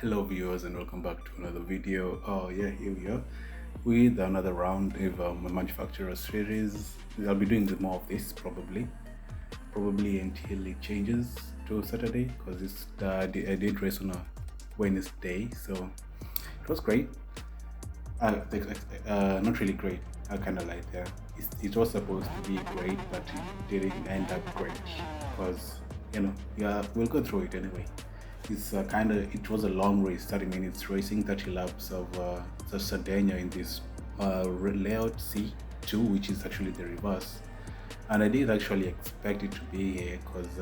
Hello viewers and welcome back to another video. Yeah, here we are with another round of my manufacturer series. I'll be doing more of this probably until it changes to Saturday, because I did race on a Wednesday, so it was great. Not really great. I kind of like that. It was supposed to be great, but it didn't end up great because yeah, we'll go through it anyway. It was a long race, 30 minutes racing, 30 laps of the Sardinia in this layout C2, which is actually the reverse. And I did actually expect it to be here because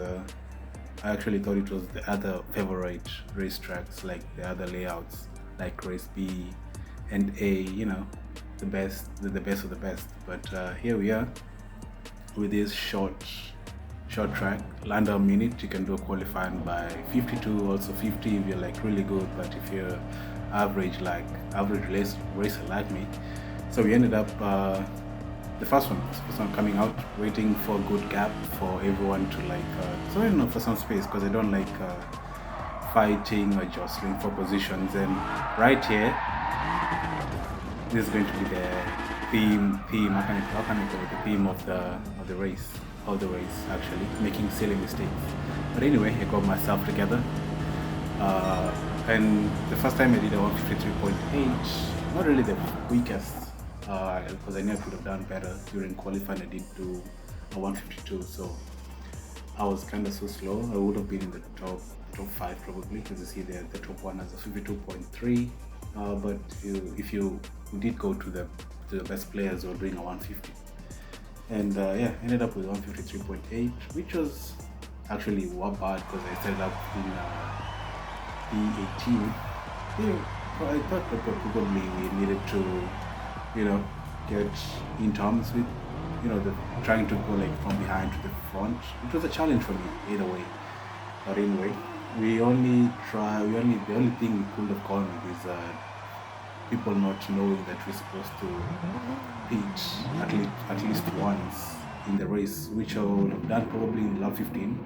I actually thought it was the other favorite racetracks, like the other layouts, like race B and A, the best of the best. But here we are with this short track. Under a minute, you can do qualifying by 52, also 50 if you're like really good, but if you're average racer like me. So we ended up the first one coming out, waiting for a good gap for everyone to for some space, because I don't like fighting or jostling for positions. And right here, this is going to be the theme. How can I call it? The theme of the race. Of the race, actually, making silly mistakes. But anyway, I got myself together. And the first time I did a 153.8, not really the weakest, because I knew I could have done better during qualifying. I did do a 152, so I was kind of so slow. I would have been in the top five probably, as you see there. The top one has a 52.3. But if you did go to the best players, who were doing a 150. And yeah, ended up with 153.8, which was actually not bad because I started up in P18. Yeah, I thought that probably we needed to, get in terms with, trying to go like from behind to the front. It was a challenge for me either way. But anyway, the only thing we could have gone with is people not knowing that we're supposed to pitch at least once in the race, which I would have done probably in lap 15,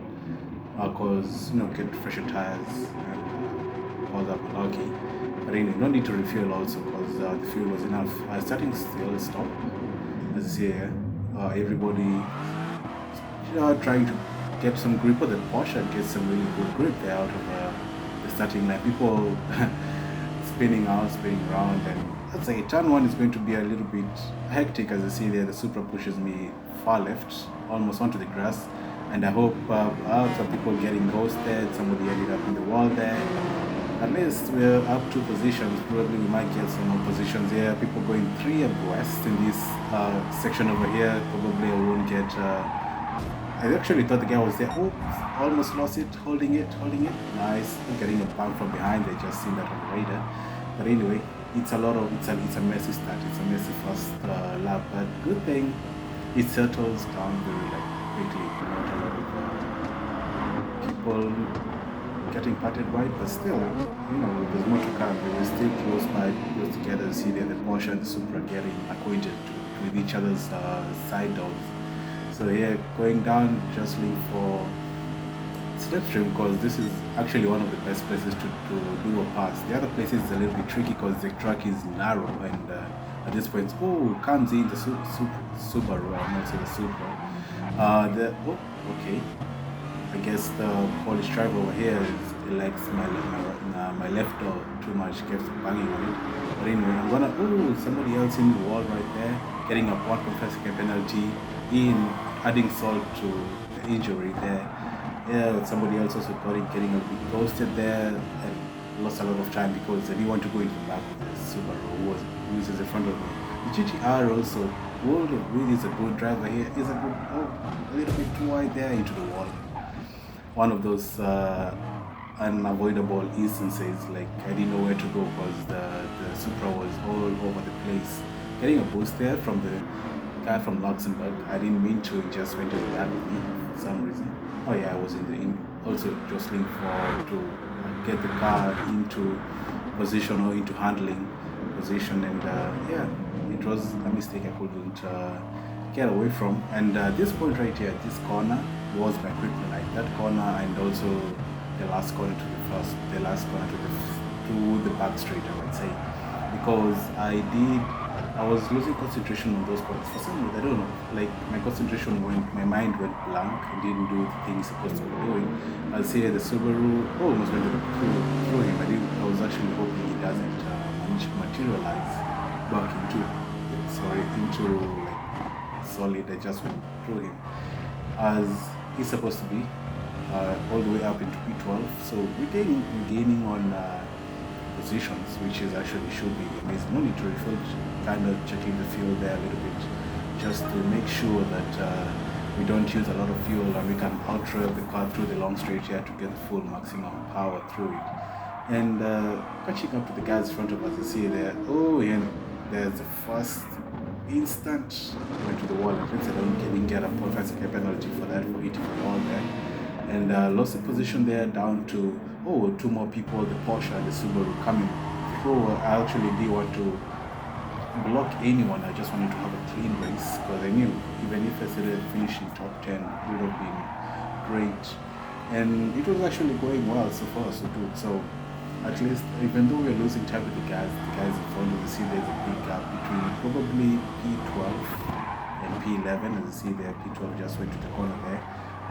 because get fresher tires and all that malarkey. But anyway, no need to refuel also, because the fuel was enough. Starting still stop, as you see here, everybody trying to get some grip of the Porsche and get some really good grip there out of the starting line. People spinning around, and I'd say turn one is going to be a little bit hectic. As you see there, the Supra pushes me far left, almost onto the grass, and I hope some people getting ghosted, somebody ended up in the wall there. At least we're up 2 positions, probably we might get some more positions here. People going 3 abreast in this section over here. Probably I won't get I actually thought the guy was there. Oh, almost lost it, holding it. Nice. Getting a bump from behind. I just seen that on the radar. But anyway, it's a messy start. It's a messy first lap. But good thing, it settles down very quickly. Not a lot of people getting parted wide, but still, there's more to come. We will stay close together. See there, the Porsche and the Supra getting acquainted with each other's side doors. So here, going down, just looking for slipstream, because this is actually one of the best places to do a pass. The other place is a little bit tricky because the track is narrow, and at this point, comes in the Subaru. I'm not saying the Supra. Okay. I guess the Polish driver over here likes my left door too much, keeps banging on it. But anyway, I'm gonna somebody else in the wall right there, getting a 1.5-second penalty, adding salt to the injury there. Yeah, somebody else also getting a bit ghosted there and lost a lot of time because they didn't want to go into the back of the Subaru who is in the front of me. The GTR also, really is a good driver here. Is a little bit too wide there into the wall. One of those unavoidable instances, like I didn't know where to go because the Supra was all over the place. Getting a boost there from the guy from Luxembourg. I didn't mean to, it just went to the back of me for some reason. Oh yeah, I was also jostling to get the car into position or into handling position, and yeah, it was a mistake I couldn't get away from. And this point right here, this corner, was my kryptonite. That corner, and also the last corner to the to the back straight, I would say, because I was losing concentration on those points. For some reason, I don't know, like my mind went blank and didn't do the thing it's supposed to be doing. I'll say the Subaru almost went through him. I was actually hoping he doesn't materialize back into like solid. I just went through him as he's supposed to be, all the way up into P12. So regaining on positions, which is actually should be amazing. No need to refill, kind of checking the fuel there a little bit, just to make sure that we don't use a lot of fuel and we can outrail the car through the long straight here to get the full maximum power through it. And catching up to the guys in front of us, you see there, and there's the first instant went to the wall. I didn't get a 0.5 second penalty for that, for hitting the wall there, and lost the position there down to two more people, the Porsche and the Subaru coming through. I actually didn't want to block anyone. I just wanted to have a clean race because I knew even if I said finishing top 10 would have been great, and it was actually going well so far so good. So at least, even though we're losing time with the guys in front of the see there's a big gap between probably P12 and P11. As you see there, P12 just went to the corner there,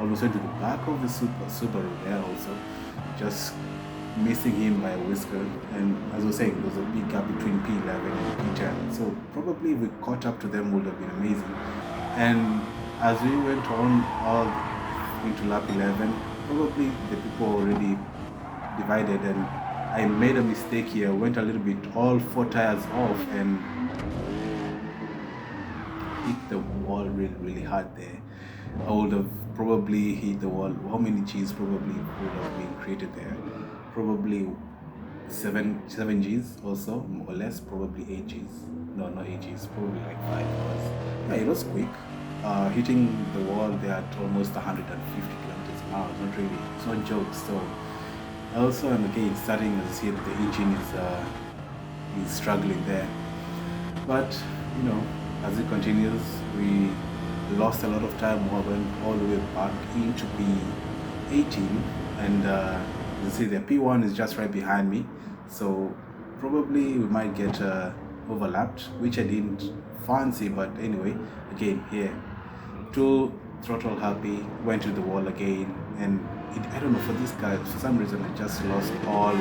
almost went to the back of the Subaru there also, just missing him by a whisker. And as I was saying, there's a big gap between P11 and P10. So probably if we caught up to them would have been amazing. And as we went on all into lap 11, probably the people already divided, and I made a mistake here, went a little bit all 4 tires off and hit the wall really hard there. I would have probably hit the wall. How many G's probably would have been created there? Probably 7 G's also, more or less, probably 8 G's. No, not 8 G's, probably like 5 hours. Yeah, it was quick. Hitting the wall there at almost 150 kilometers an hour. It's not jokes. So also, and again, starting as you see, the engine is struggling there. But as it continues, we lost a lot of time. We went all the way back into P18, and you see the P1 is just right behind me. So probably we might get overlapped, which I didn't fancy. But anyway, again here, too throttle happy, went to the wall again, and I don't know, for this car, for some reason I just lost all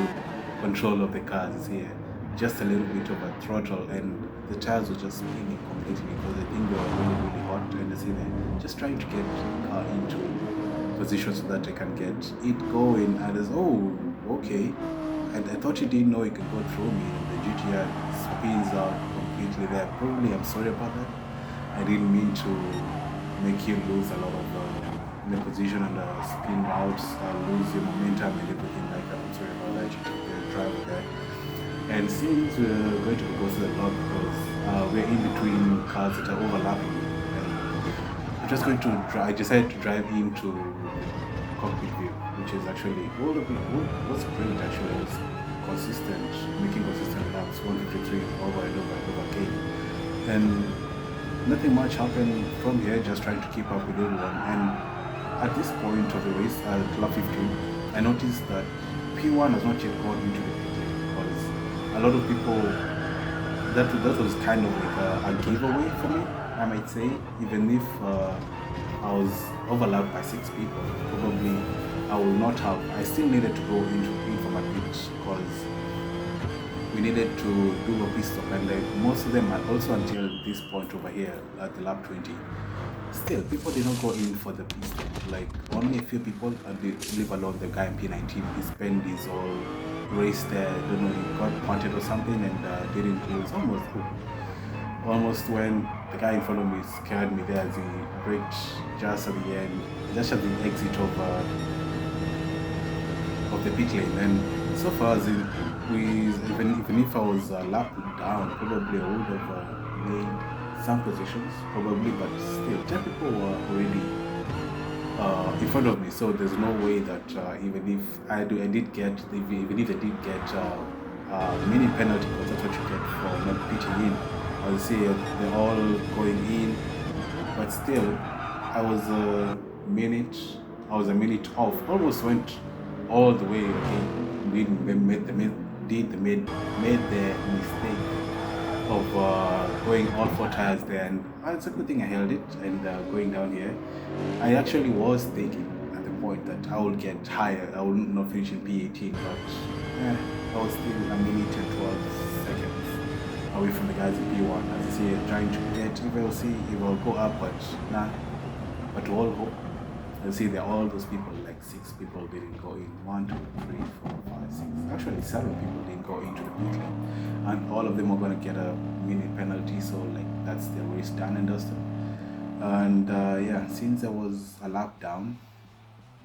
control of the cars here. Just a little bit of a throttle, and the tires were just spinning completely because I think they were really hot. And you see there, just trying to get the car into position so that I can get it going. And it's okay. And I thought you didn't know it could go through me, and the GTR spins out completely there. Probably I'm sorry about that. I didn't mean to make you lose a lot of the position and spin routes, lose your momentum and everything like that. I'm sorry about that. You took the driver there. And since we're going to go through a lot because we're in between cars that are overlapping, I'm just going to I decided to drive into cockpit view, which is actually what's great actually is making consistent laps, 153 over and over again. And nothing much happened from here, just trying to keep up with everyone. And at this point of the race, at lap 15, I noticed that P1 has not yet gone into the pit lane, because a lot of people, that was kind of like a giveaway for me, I might say. Even if I was overlapped by 6 people, probably I still needed to go in for my pit, because we needed to do a pit stop, and most of them are also until this point over here at the lap 20. Still, people did not go in for the pit stop. Like only a few people, leave alone the guy in P19. He spent his whole race there. I don't know, he got punted or something and didn't lose. Almost when the guy in front of me scared me there as he braked just at the end, just at the exit of the pit lane. And so far as even if I was lapped down, probably I would have made some positions, probably, but still 10 people were already in front of me, so there's no way that even if I did get mini penalty, because that's what you get for not pitching in. I would say they're all going in, but still I was a minute off, almost went all the way again, didn't make made the mistake of going all four tires there, and it's a good thing I held it. And going down here, I actually was thinking at the point that I will get higher. I will not finish in P18, but I was still a minute and 12 seconds away from the guys in P1. As I see, trying to get if I'll see if I'll go up, but nah. But to all hope, you see, there are all those people, like 6 people didn't go in. 1, 2, 3, 4, 5, 6. Actually, 7 people didn't go into the pit lane, and all of them are going to get a minute penalty. So, like, that's the race done and dusted. And yeah, since I was a lap down,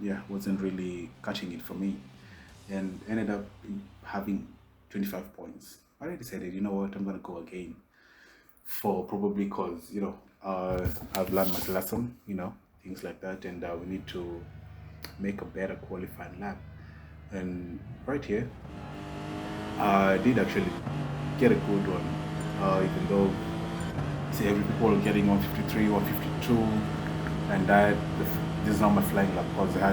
yeah, wasn't really catching it for me, and ended up having 25 points. I decided, you know what, I'm going to go again for probably because I've learned my lesson, things like that, and we need to make a better qualifying lap. And right here, I did actually get a good one, even though see every people are getting 153, 152, and this is not my flying lap because I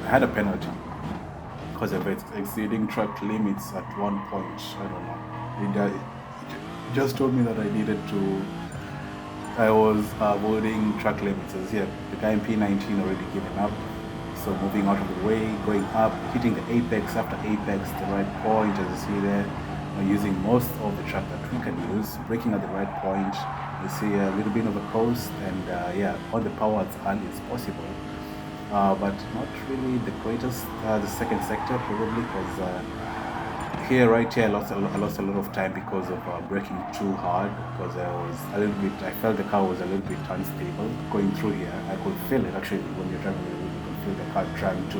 had a penalty because of exceeding track limits at one point. I don't know. It just told me that I was avoiding track limits. As here, the guy in P19 already given up. So moving out of the way, going up, hitting the apex after apex, the right point, as you see there, using most of the track that we can use, braking at the right point. You see a little bit of a coast, and yeah, on the power as early as possible. But not really the greatest, the second sector probably, because right here I lost a lot of time because of braking too hard, because I felt the car was a little bit unstable going through here. I could feel it actually when you're driving, you can feel the car trying to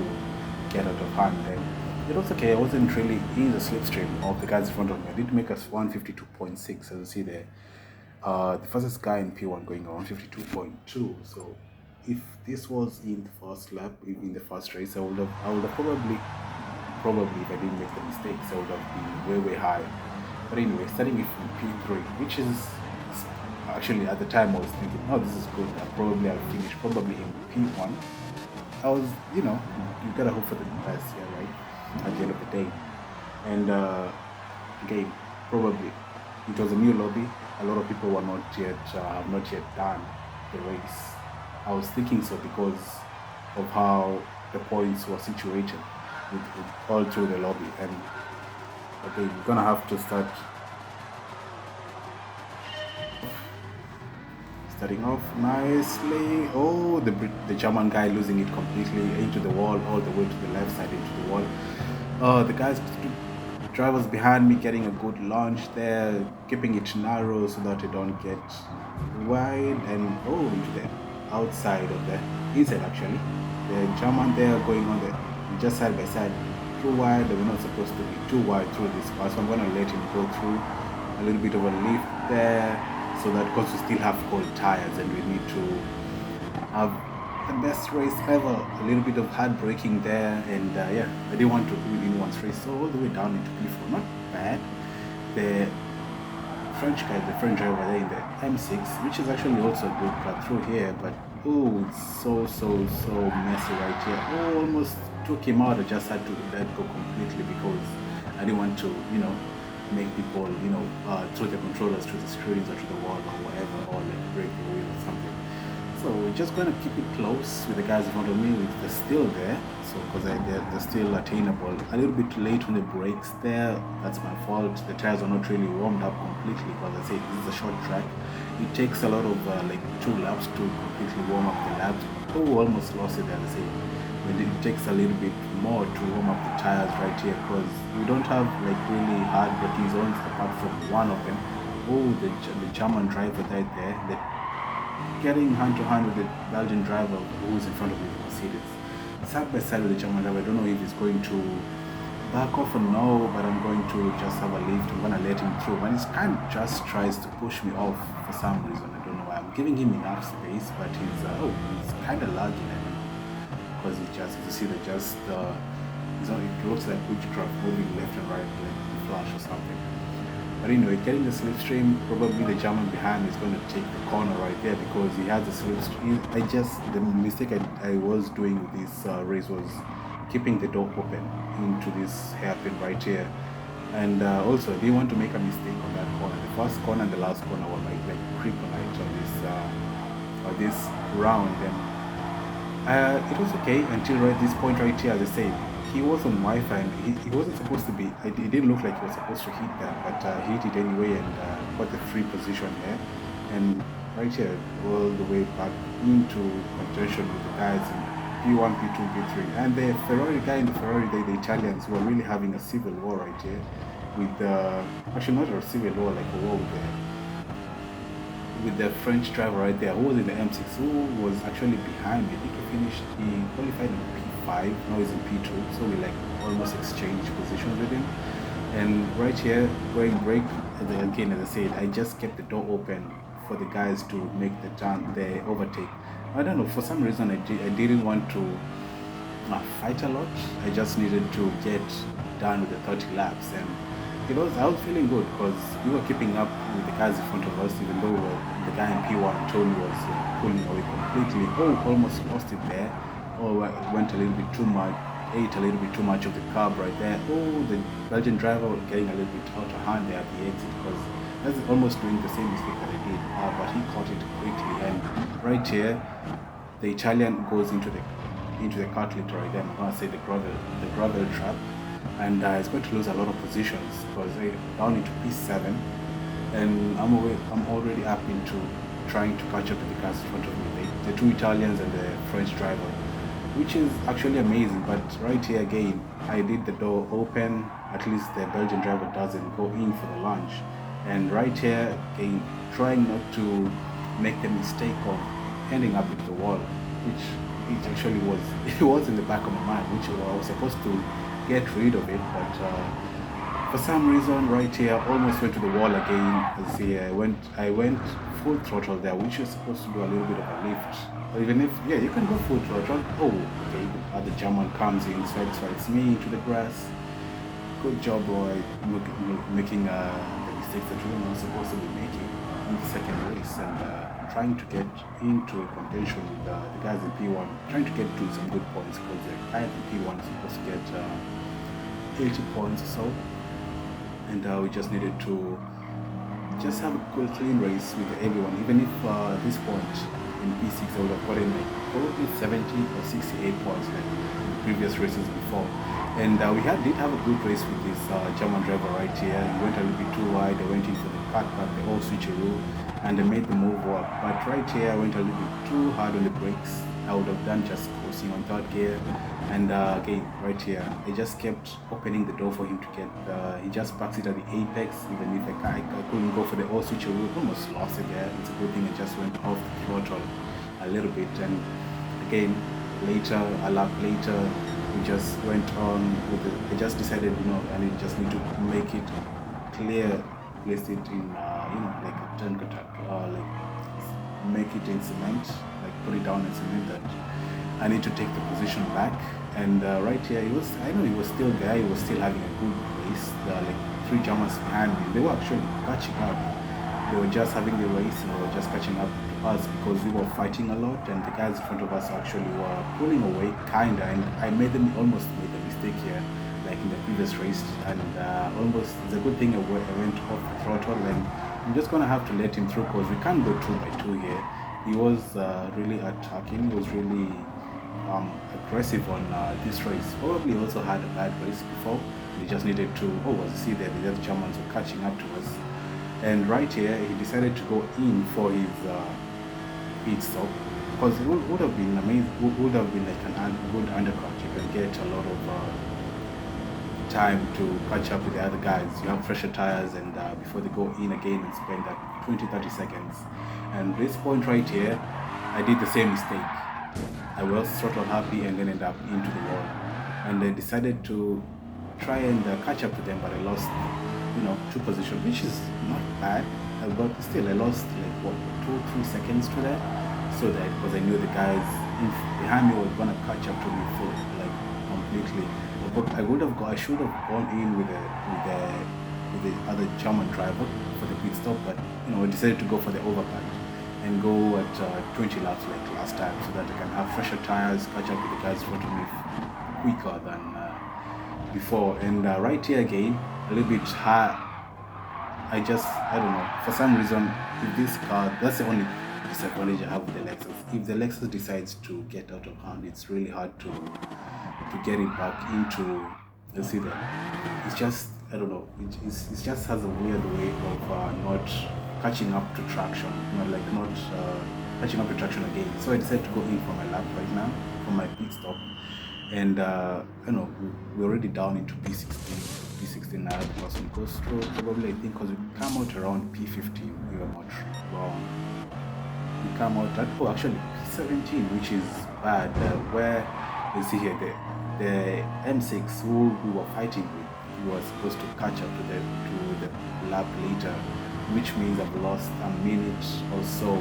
get out of hand. And it was okay, I wasn't really in the slipstream of the guys in front of me. I did make us 152.6, as you see there. The fastest guy in P1 going on 152.2. So if this was in the first lap, in the first race, I would have probably if I didn't make the mistakes, I would have been way high. But anyway, starting it from P3, which is actually at the time I was thinking, oh, this is good. I'll finish probably in P1. I was, you gotta hope for the best here, right? At the end of the day. And again, probably it was a new lobby. A lot of people were not yet done the race. I was thinking so because of how the points were situated with all through the lobby. And okay, we're gonna have to starting off nicely. Oh, the German guy losing it completely into the wall, all the way to the left side into the wall. The drivers behind me getting a good launch there, keeping it narrow so that they don't get wide, and into the outside of the inside actually. The German there going on the just side by side, too wide. They were not supposed to be too wide through this pass, so I'm going to let him go through a little bit of a lift there, so that because we still have cold tires and we need to have the best race ever. A little bit of hard braking there, and yeah, I didn't want to win in one race, so all the way down into P4, not bad. The French driver there in the M6, which is actually also a good car through here, but it's so messy right here. Almost took him out. I just had to let go completely because I didn't want to, make people, throw the controllers through the screens or to the wall or whatever, or like break the wheel or something. So we're just going to keep it close with the guys in front of me. They're still there, so because they're still attainable. A little bit late on the brakes there. That's my fault. The tires are not really warmed up completely, because I say this is a short track. It takes a lot of like 2 laps to completely warm up the laps. Almost lost it there. I say it takes a little bit more to warm up the tires right here, because we don't have like really hard braking zones apart from one of them. The German driver right there. Getting hand to hand with the Belgian driver who is in front of me, Mercedes. Side by side with the German driver. I don't know if he's going to back off or no, but I'm going to just have a lift. I'm going to let him through. And he kind of just tries to push me off for some reason. I don't know why. I'm giving him enough space, but he's kind of lagging at me. Because he just, you see, it looks like witchcraft moving left and right like the Flash or something. But anyway, getting the slipstream, probably the German behind is going to take the corner right there because he has the slipstream. The mistake I was doing with this race was keeping the door open into this hairpin right here. And also, I didn't want to make a mistake on that corner. The first corner and the last corner were like kryptonite on this round. And it was okay until right this point right here. As I said, he was on Wi-Fi and he wasn't supposed to be. It didn't look like he was supposed to hit that, but he hit it anyway and got the free position here. And right here, all the way back into contention with the guys in P1, P2, P3, and the Ferrari guy in the Ferrari, the Italians were really having a civil war right here with actually not a civil war, like a war with the French driver right there who was in the M6, who was actually behind me. I think he qualified in P5, now he's in P2, so we like almost exchanged positions with him. And right here, going break, again, as I said, I just kept the door open for the guys to make the overtake. I don't know, for some reason I didn't want to fight a lot. I just needed to get done with the 30 laps, and I was feeling good because we were keeping up with the guys in front of us, even though the guy in P1, Tony, was pulling away completely. Almost lost it there. Went a little bit too much, ate a little bit too much of the carb right there. The Belgian driver was getting a little bit out of hand there at the exit because that's almost doing the same mistake that I did, but he caught it quickly. And right here, the Italian goes into the calculator right there. I'm gonna say the gravel trap, and it's going to lose a lot of positions because they're down into P7, and I'm already up into trying to catch up with the cars in front of me, the two Italians and the French driver, which is actually amazing. But right here again, I did the door open. At least the Belgian driver doesn't go in for the lunge. And right here again, trying not to make the mistake of ending up with the wall, which it actually was. It was in the back of my mind, which I was supposed to get rid of it, but for some reason right here almost went to the wall again. See, I went full throttle there, which is supposed to do a little bit of a lift. Even if, yeah, you can go full throttle. Okay, the other German comes in, swipes me into the grass. Good job, Roy, making the mistakes that you're not supposed to be making in the second race, and trying to get into contention with the guys in P1, trying to get to some good points, because the guy in P1 is supposed to get 80 points or so, and we just needed to just have a good clean race with everyone. Even if this point in P6 I would have gotten like probably 70 or 68 points like in the previous races before. And we did have a good race with this German driver right here. He went a little bit too wide. They went in for the cutback, the whole switcheroo, and they made the move work. But right here, I went a little bit too hard on the brakes. I would have done just coasting on third gear. And again, right here, I just kept opening the door for him to get. He just parks it at the apex. Even if I couldn't go for the whole switcheroo, almost lost it there. It's a good thing I just went off the throttle a little bit. And again, a lap later, we just went on with it. I just decided, I just need to make it clear, place it in, like a turn cutter, like make it in cement, like put it down in cement, that I need to take the position back. And right here, he was still there. He was still having a good race. There are like 3 Germans behind me. They were actually catching up. They were just having the race and they were just catching up to us because we were fighting a lot, and the guys in front of us actually were pulling away kinda, and I almost made a mistake here like in the previous race, and it's a good thing I went off the throttle, and I'm just gonna have to let him through because we can't go 2 by 2 here. He was really attacking. He was really aggressive on this race. Probably also had a bad race before. He just needed to, see there, the other Germans were catching up to us. And right here, he decided to go in for his pit stop because it would have been amazing. Would have been like a good undercut. You can get a lot of time to catch up with the other guys. You have fresher tires, and before they go in again and spend that 20-30 seconds. And this point right here, I did the same mistake. I was throttle happy and then ended up into the wall. And I decided to try and catch up to them, but I lost 2 positions, which is not bad. But still, I lost like 2-3 seconds to that. So that because I knew the guys behind me were gonna catch up to me completely. But I should have gone in with the other German driver for the pit stop. But I decided to go for the overcut and go at 20 laps like last time, so that I can have fresher tires, catch up with the guys in front of me quicker than before. And right here again, a little bit high. I don't know, for some reason, if this car, that's the only disadvantage I have with the Lexus. If the Lexus decides to get out of hand, it's really hard to get it back into, you see that, it's just, I don't know, it just has a weird way of not catching up to traction, not catching up to traction again. So I decided to go in for my lap right now, for my pit stop, and you know, we're already down into P16 now. The person goes through, probably, I think, because we come out around P15, we were not wrong. We come out at, oh, actually P17, which is bad, where you see here the M6 who we were fighting with, we were supposed to catch up to the lap later, which means I've lost a minute or so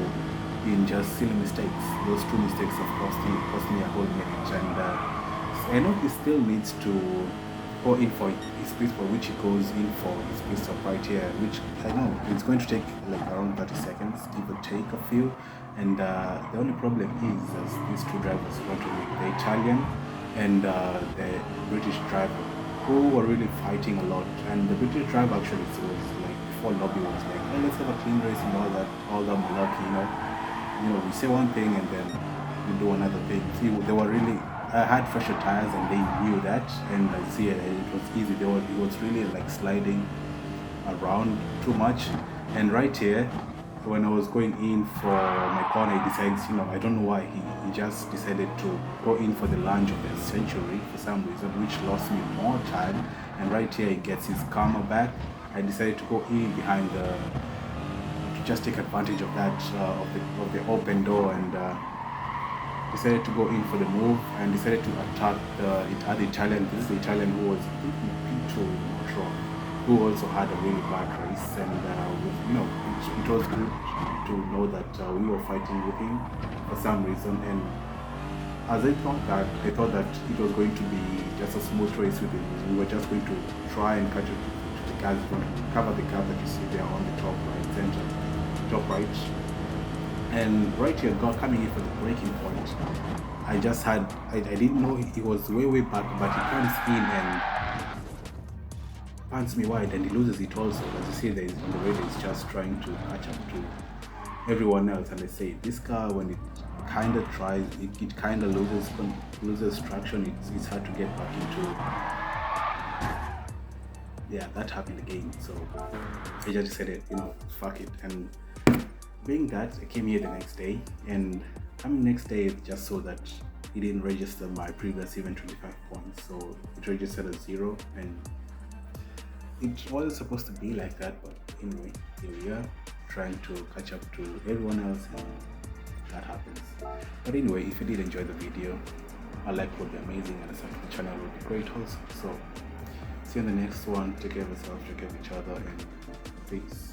in just silly mistakes. Those two mistakes have cost me a whole minute, and I know he still needs to go in for his pit stop, which he goes in for his pit stop right here, which I know it's going to take like around 30 seconds, give or take a few. And the only problem is, as these two drivers want to be the Italian and the British driver, who were really fighting a lot. And the British driver actually was like, before lobby was like, oh, let's have a clean race and all that malarkey, you know, we say one thing and then we do another thing. See, they were really, I had fresher tires and they knew that, and I see it was easy. It was really like sliding around too much. And right here, when I was going in for my corner, he decides, you know, I don't know why, he just decided to go in for the lunge of the century for some reason, which lost me more time. And right here, he gets his karma back. I decided to go in behind to just take advantage of that, of the open door, and decided to go in for the move and decided to attack the Italian. This is the Italian who was P2, not sure, who also had a really bad race. And you know, it was good to know that we were fighting with him for some reason. And as I thought that it was going to be just a smooth race with him. We were just going to try and catch up to the guys, going to cover the gap that you see there on the top right center, top right. And right here, coming in for the braking point, I didn't know he was way back, but he comes in and pants me wide, and he loses it also. As you see, there is on the radio, it's just trying to catch up to everyone else. And I say, this car, when it kind of tries, it kind of loses traction. It's hard to get back into. Yeah, that happened again. So I just decided, you know, fuck it. And being that, I came here the next day, and coming next day just so that it didn't register my previous event 25 points, so it registered as 0, and it wasn't supposed to be like that. But anyway, here we are trying to catch up to everyone else, and that happens. But anyway, if you did enjoy the video, a like would be amazing, and a subscribe to the channel would be great also. So see you in the next one. Take care of yourself, take care of each other, and peace.